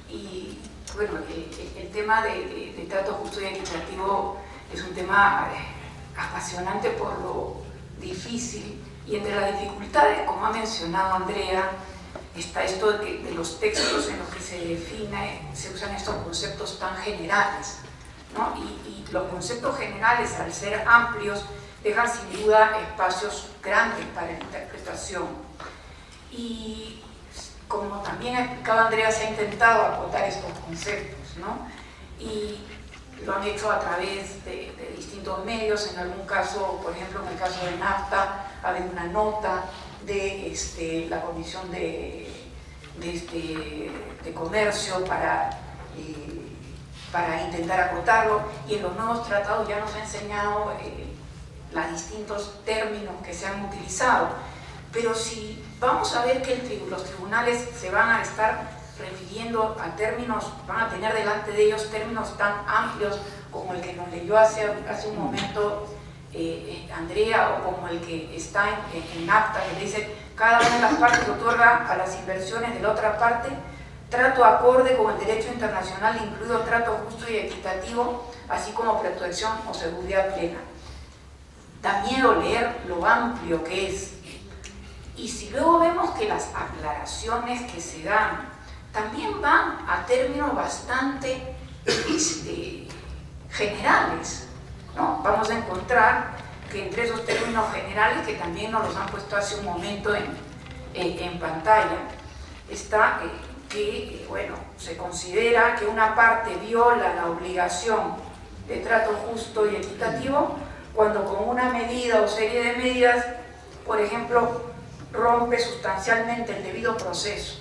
Y bueno, el tema de trato justo y equitativo es un tema apasionante por lo difícil, y entre las dificultades, como ha mencionado Andrea, está esto de los textos en los que se define, se usan estos conceptos tan generales, ¿no? Y los conceptos generales, al ser amplios, dejan sin duda espacios grandes para la interpretación. Y como también ha explicado Andrea, se ha intentado acotar estos conceptos, ¿no? Y lo han hecho a través de distintos medios. En algún caso, por ejemplo, en el caso de NAFTA, ha habido una nota de la Comisión de Comercio para intentar acotarlo, y en los nuevos tratados ya nos ha enseñado los distintos términos que se han utilizado. Pero si vamos a ver que los tribunales se van a estar refiriendo a términos, van a tener delante de ellos términos tan amplios como el que nos leyó hace un momento Andrea, o como el que está en ACTA, que dice: cada una de las partes otorga a las inversiones de la otra parte trato acorde con el derecho internacional, incluido trato justo y equitativo, así como protección o seguridad plena. Da miedo leer lo amplio que es. Y si luego vemos que las aclaraciones que se dan también van a términos bastante generales, ¿no? Vamos a encontrar que entre esos términos generales, que también nos los han puesto hace un momento en pantalla, está que, bueno, se considera que una parte viola la obligación de trato justo y equitativo cuando con una medida o serie de medidas, por ejemplo, rompe sustancialmente el debido proceso.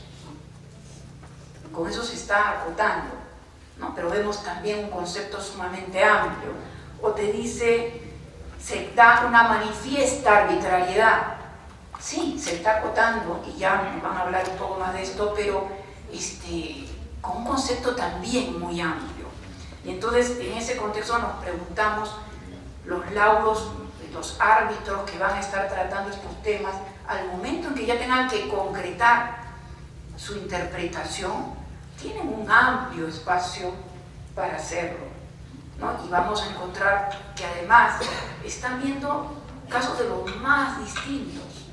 Con eso se está acotando, ¿no? Pero vemos también un concepto sumamente amplio. O te dice, se da una manifiesta arbitrariedad. Sí, se está acotando, y ya van a hablar un poco más de esto, pero con un concepto también muy amplio. Y entonces, en ese contexto nos preguntamos, los laudos, los árbitros que van a estar tratando estos temas, al momento en que ya tengan que concretar su interpretación, tienen un amplio espacio para hacerlo, ¿no? Y vamos a encontrar que además están viendo casos de los más distintos,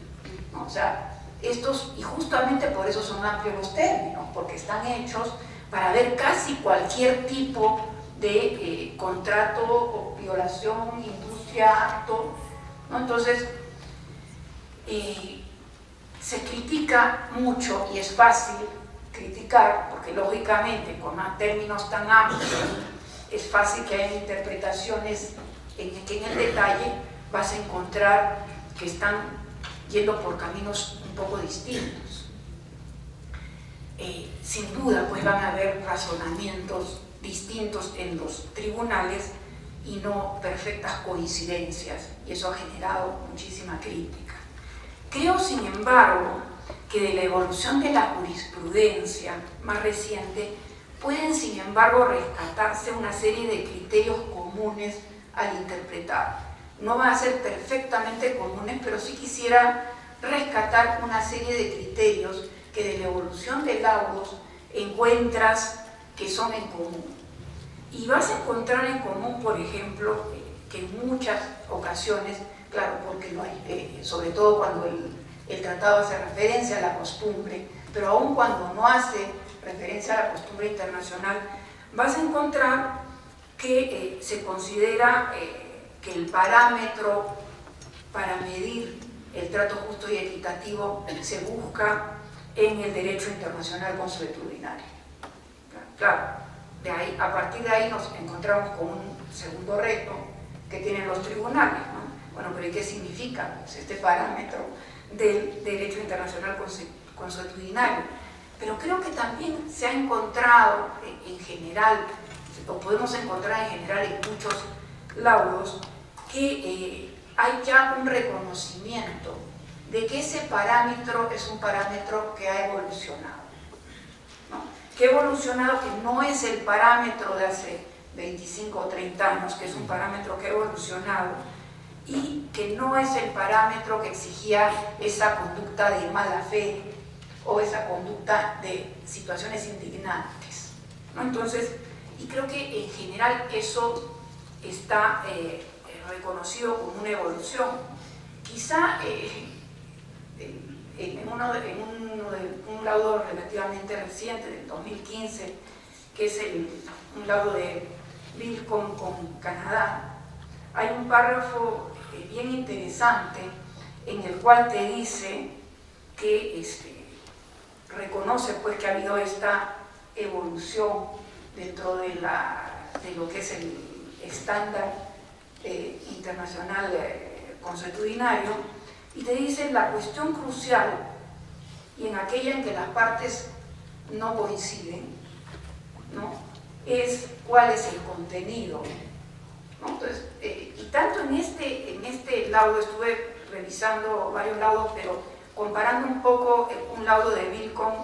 ¿no? O sea, y justamente por eso son amplios los términos, porque están hechos para ver casi cualquier tipo de contrato o violación, industria, acto, ¿no? Entonces, se critica mucho, y es fácil criticar, porque lógicamente con términos tan amplios es fácil que haya interpretaciones que en el detalle vas a encontrar que están yendo por caminos un poco distintos. Sin duda, pues van a haber razonamientos distintos en los tribunales y no perfectas coincidencias, y eso ha generado muchísima crítica. Creo, sin embargo, que de la evolución de la jurisprudencia más reciente pueden, sin embargo, rescatarse una serie de criterios comunes al interpretar. No van a ser perfectamente comunes, pero sí quisiera rescatar una serie de criterios que de la evolución de laudos encuentras que son en común. Y vas a encontrar en común, por ejemplo, que en muchas ocasiones, claro, porque no hay, sobre todo cuando el tratado hace referencia a la costumbre, pero aun cuando no hace referencia a la costumbre internacional, vas a encontrar que se considera que el parámetro para medir el trato justo y equitativo se busca en el derecho internacional consuetudinario. Claro, a partir de ahí nos encontramos con un segundo reto que tienen los tribunales, ¿no? Bueno, pero ¿y qué significa este parámetro del derecho internacional consuetudinario? Pero creo que también se ha encontrado en general, o podemos encontrar en general en muchos laudos, que hay ya un reconocimiento de que ese parámetro es un parámetro que ha evolucionado, ¿no? Que ha evolucionado, que no es el parámetro de hace 25 o 30 años, que es un parámetro que ha evolucionado, y que no es el parámetro que exigía esa conducta de mala fe o esa conducta de situaciones indignantes. ¿no? Entonces, y creo que en general eso está reconocido como una evolución. Quizá en un laudo relativamente reciente, del 2015, que es un laudo de Vilcom con Canadá, hay un párrafo bien interesante en el cual te dice que reconoce pues que ha habido esta evolución dentro de lo que es el estándar internacional consuetudinario, y te dice la cuestión crucial, y en aquella en que las partes no coinciden, ¿no?, es cuál es el contenido, ¿no? Entonces, y tanto en este laudo, estuve revisando varios laudos, pero comparando un poco un laudo de Vilcom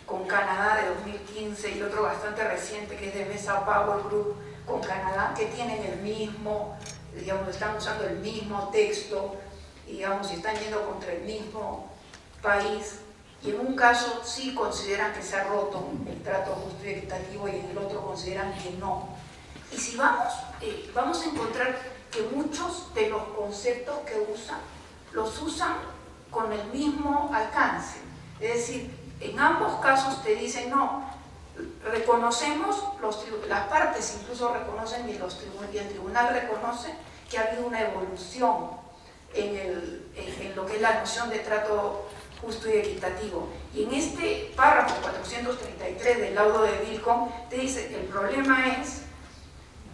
con Canadá de 2015 y otro bastante reciente que es de Mesa Power Group con Canadá, que tienen el mismo, digamos, están usando el mismo texto, digamos, y están yendo contra el mismo país, y en un caso sí consideran que se ha roto el trato justo y equitativo y en el otro consideran que no. Y si vamos a encontrar que muchos de los conceptos que usan, los usan con el mismo alcance. Es decir, en ambos casos te dicen, no, reconocemos, las partes incluso reconocen y el tribunal reconoce que ha habido una evolución en lo que es la noción de trato justo y equitativo. Y en este párrafo 433 del laudo de Vilcom te dice, el problema es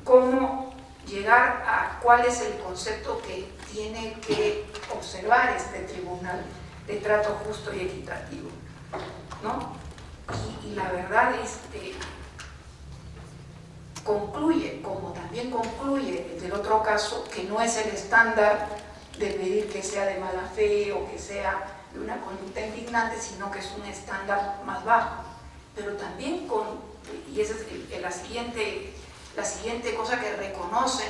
cómo llegar a cuál es el concepto que tiene que observar este tribunal de trato justo y equitativo, ¿no? Y la verdad concluye, como también concluye del otro caso, que no es el estándar de pedir que sea de mala fe o que sea de una conducta indignante, sino que es un estándar más bajo. Pero también y esa es la siguiente cosa que reconocen,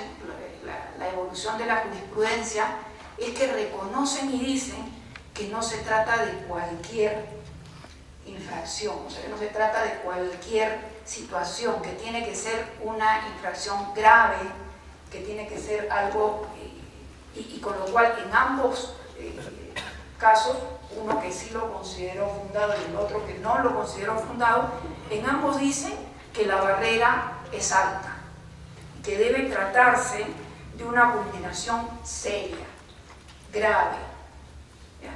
la evolución de la jurisprudencia, es que reconocen y dicen que no se trata de cualquier infracción, o sea, que no se trata de cualquier situación, que tiene que ser una infracción grave, que tiene que ser algo, y con lo cual en ambos casos, uno que sí lo consideró fundado y el otro que no lo consideró fundado, en ambos dicen que la barrera es alta, que debe tratarse de una vulneración seria, grave. ¿Ya?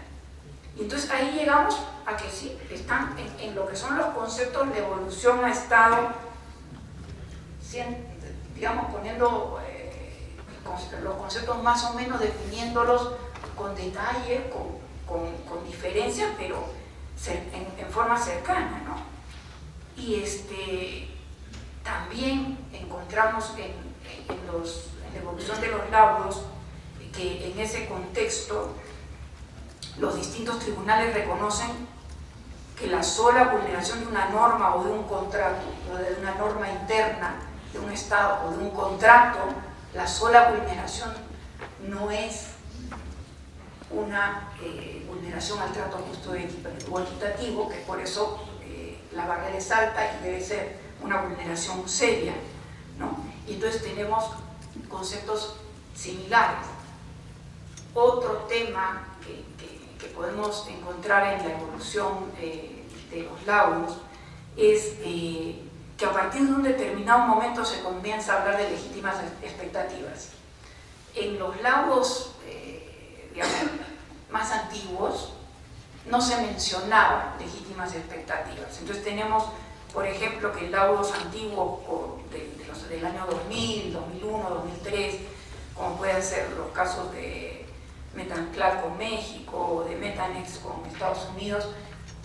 Y entonces ahí llegamos a que sí, están en lo que son los conceptos, la evolución ha estado, digamos, poniendo los conceptos más o menos, definiéndolos con detalle, con diferencias, pero en forma cercana, ¿no? Y también encontramos en la evolución de los laudos que en ese contexto los distintos tribunales reconocen que la sola vulneración de una norma o de un contrato, o de una norma interna de un Estado o de un contrato, la sola vulneración no es una vulneración al trato justo o equitativo, que por eso la barrera es alta y debe ser una vulneración seria, ¿no? Y entonces tenemos conceptos similares. Otro tema que podemos encontrar en la evolución de los laudos es que a partir de un determinado momento se comienza a hablar de legítimas expectativas. En los laudos digamos, más antiguos no se mencionaban legítimas expectativas. Entonces tenemos, por ejemplo, que laudos antiguos del año 2000, 2001, 2003, como pueden ser los casos de Metanclar con México o de Metanex con Estados Unidos,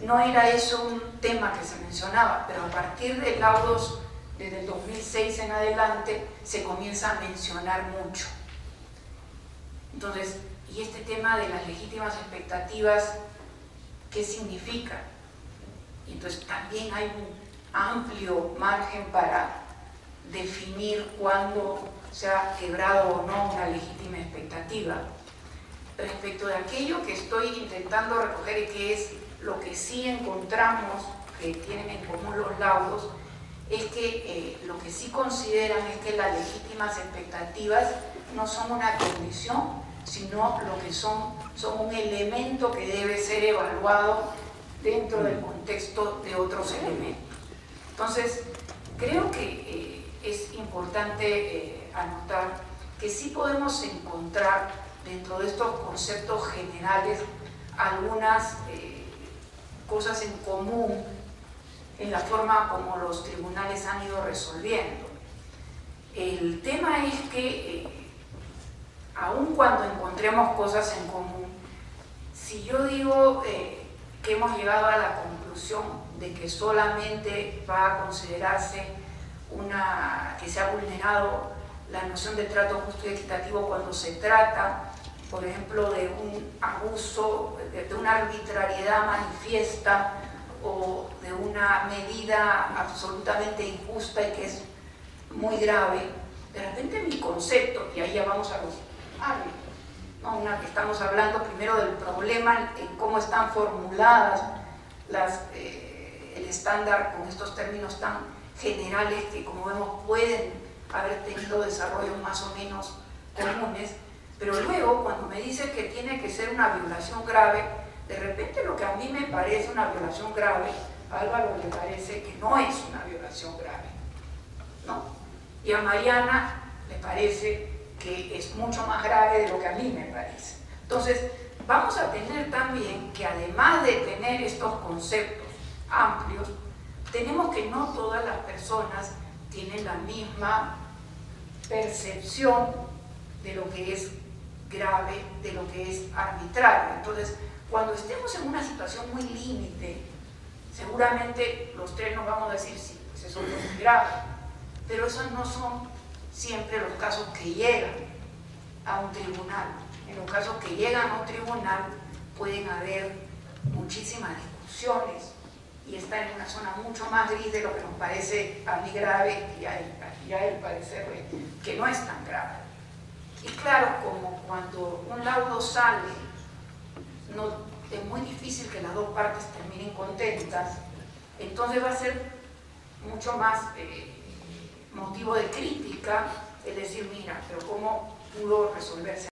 no era eso un tema que se mencionaba, pero a partir de laudos desde el 2006 en adelante se comienza a mencionar mucho. Entonces, y este tema de las legítimas expectativas, ¿qué significa? Y entonces también hay un amplio margen para definir cuándo se ha quebrado o no una legítima expectativa. Respecto de aquello que estoy intentando recoger y que es lo que sí encontramos que tienen en común los laudos, es que lo que sí consideran es que las legítimas expectativas no son una condición, sino lo que son un elemento que debe ser evaluado dentro del contexto de otros elementos. Entonces, creo que es importante anotar que sí podemos encontrar dentro de estos conceptos generales algunas cosas en común en la forma como los tribunales han ido resolviendo. El tema es que aun cuando encontremos cosas en común, si yo digo que hemos llegado a la conclusión de que solamente va a considerarse que se ha vulnerado la noción de trato justo y equitativo cuando se trata, por ejemplo, de un abuso, de una arbitrariedad manifiesta o de una medida absolutamente injusta y que es muy grave, de repente mi concepto, y ahí ya vamos a los árbitros, ¿no? Que estamos hablando primero del problema en cómo están formuladas el estándar con estos términos tan generales que, como vemos, pueden haber tenido desarrollos más o menos comunes, pero luego cuando me dice que tiene que ser una violación grave, de repente lo que a mí me parece una violación grave, a Álvaro le parece que no es una violación grave, ¿no? Y a Mariana le parece que es mucho más grave de lo que a mí me parece. Entonces, vamos a tener también que, además de tener estos conceptos amplios, tenemos que no todas las personas tienen la misma percepción de lo que es grave, de lo que es arbitrario. Entonces, cuando estemos en una situación muy límite, seguramente los tres nos vamos a decir, sí, pues eso no es muy grave, pero esos no son siempre los casos que llegan a un tribunal. En los casos que llegan a un tribunal pueden haber muchísimas discusiones y está en una zona mucho más gris de lo que nos parece a mí grave y a él parecerle que no es tan grave. Y claro, como cuando un laudo sale, es muy difícil que las dos partes terminen contentas, entonces va a ser mucho más motivo de crítica, es decir, mira, pero ¿cómo pudo resolverse